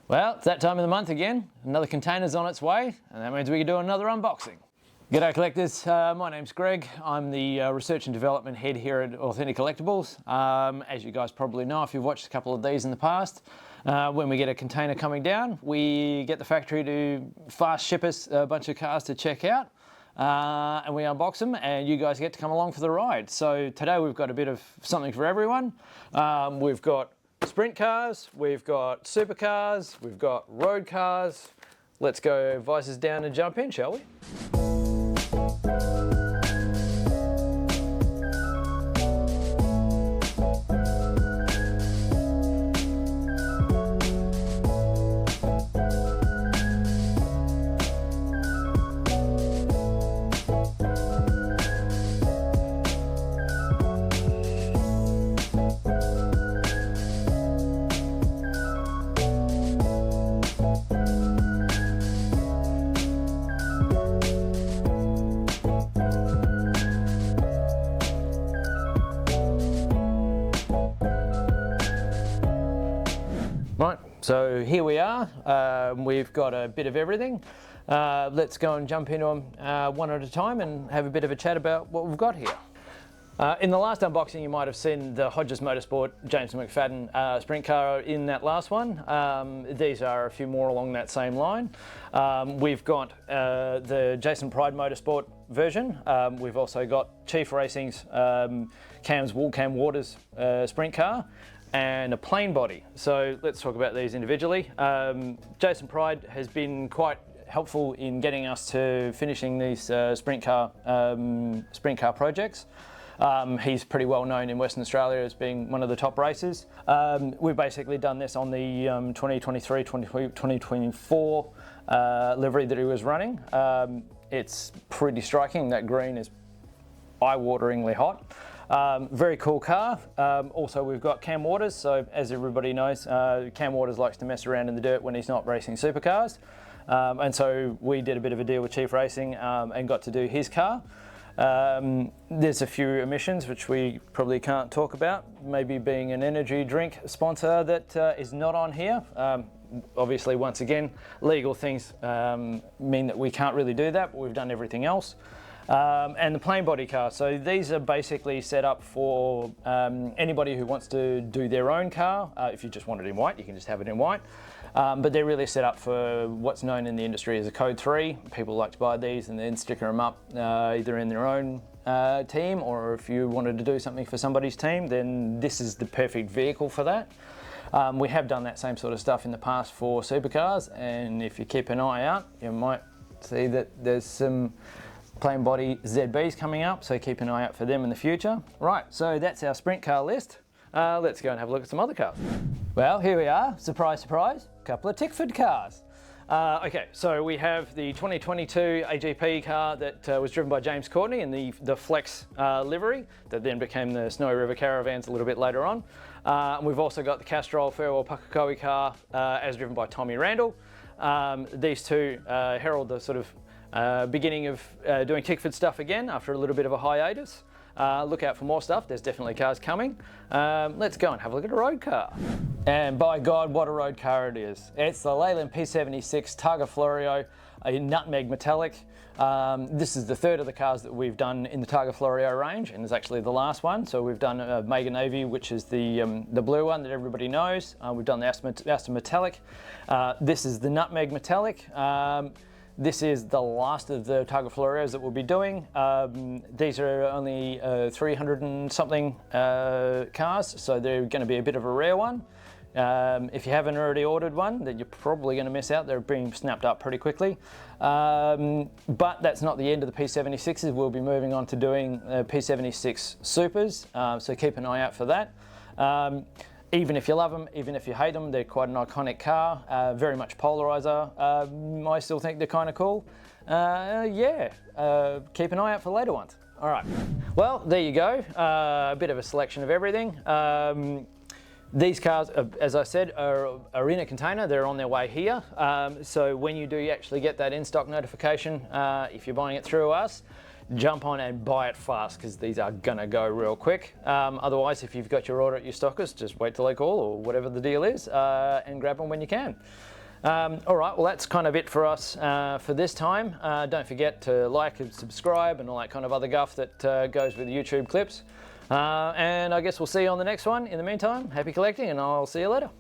Well, it's that time of the month again. Another container's on its way, and that means we can do another unboxing. G'day collectors, my name's Greg. I'm the research and development head here at Authentic Collectables. As you guys probably know, if you've watched a couple of these in the past, when we get a container coming down, we get the factory to fast ship us a bunch of cars to check out, and we unbox them, and you guys get to come along for the ride. So today we've got a bit of something for everyone. We've got sprint cars, we've got supercars, we've got road cars. Let's go vices down and jump in, shall we? Right, so here we are. We've got a bit of everything. Let's go and jump into them one at a time and have a bit of a chat about what we've got here. In the last unboxing, you might have seen the Hodges Motorsport James McFadden sprint car in that last one. These are a few more along that same line. We've got the Jason Pryde Motorsport version. We've also got Chief Racing's Cam Waters sprint car, and a plain body. So let's talk about these individually. Jason Pryde has been quite helpful in getting us to finishing these sprint car projects. He's pretty well known in Western Australia as being one of the top racers. We've basically done this on the 2023-2024 livery that he was running. It's pretty striking. That green is eye-wateringly hot. Very cool car. Also we've got Cam Waters, so as everybody knows, Cam Waters likes to mess around in the dirt when he's not racing supercars. And so we did a bit of a deal with Chief Racing and got to do his car. There's a few emissions which we probably can't talk about, maybe being an energy drink sponsor that is not on here. Obviously, once again, legal things mean that we can't really do that, but we've done everything else. And the plain body car. So these are basically set up for anybody who wants to do their own car. If you just want it in white, you can just have it in white. But they're really set up for what's known in the industry as a Code 3. People like to buy these and then sticker them up either in their own team, or if you wanted to do something for somebody's team, then this is the perfect vehicle for that. We have done that same sort of stuff in the past for supercars, and if you keep an eye out, you might see that there's some plain body ZBs coming up, so keep an eye out for them in the future. Right, so that's our sprint car list. Let's go and have a look at some other cars. Well, here we are, surprise, surprise, a couple of Tickford cars. Okay, so we have the 2022 AGP car that was driven by James Courtney in the Flex livery that then became the Snowy River Caravans a little bit later on. We've also got the Castrol Farewell Pukekohe car as driven by Thomas Randle. These two herald the sort of beginning of doing Tickford stuff again after a little bit of a hiatus. Look out for more stuff, there's definitely cars coming. Let's go and have a look at a road car. And by God, what a road car it is. It's the Leyland P76 Targa Florio, a nutmeg metallic. This is the third of the cars that we've done in the Targa Florio range, and it's actually the last one. So we've done Mega Navy, which is the blue one that everybody knows. We've done the Aston Metallic. This is the nutmeg metallic. This is the last of the Targa Florios that we'll be doing. These are only 300 and something cars, so they're going to be a bit of a rare one. If you haven't already ordered one, then you're probably going to miss out. They're being snapped up pretty quickly. But that's not the end of the P76s. We'll be moving on to doing P76 Supers, so keep an eye out for that. Even if you love them, even if you hate them, they're quite an iconic car, very much polarizer. I still think they're kind of cool. Keep an eye out for later ones. All right, well, there you go. A bit of a selection of everything. These cars, as I said, are in a container. They're on their way here. So when you do actually get that in-stock notification, if you're buying it through us, jump on and buy it fast, because these are gonna go real quick. Otherwise, if you've got your order at your stockist, just wait till they call or whatever the deal is, and grab them when you can. All right, well that's kind of it for us for this time. Don't forget to like and subscribe and all that kind of other guff that goes with YouTube clips. And I guess we'll see you on the next one. In the meantime, happy collecting and I'll see you later.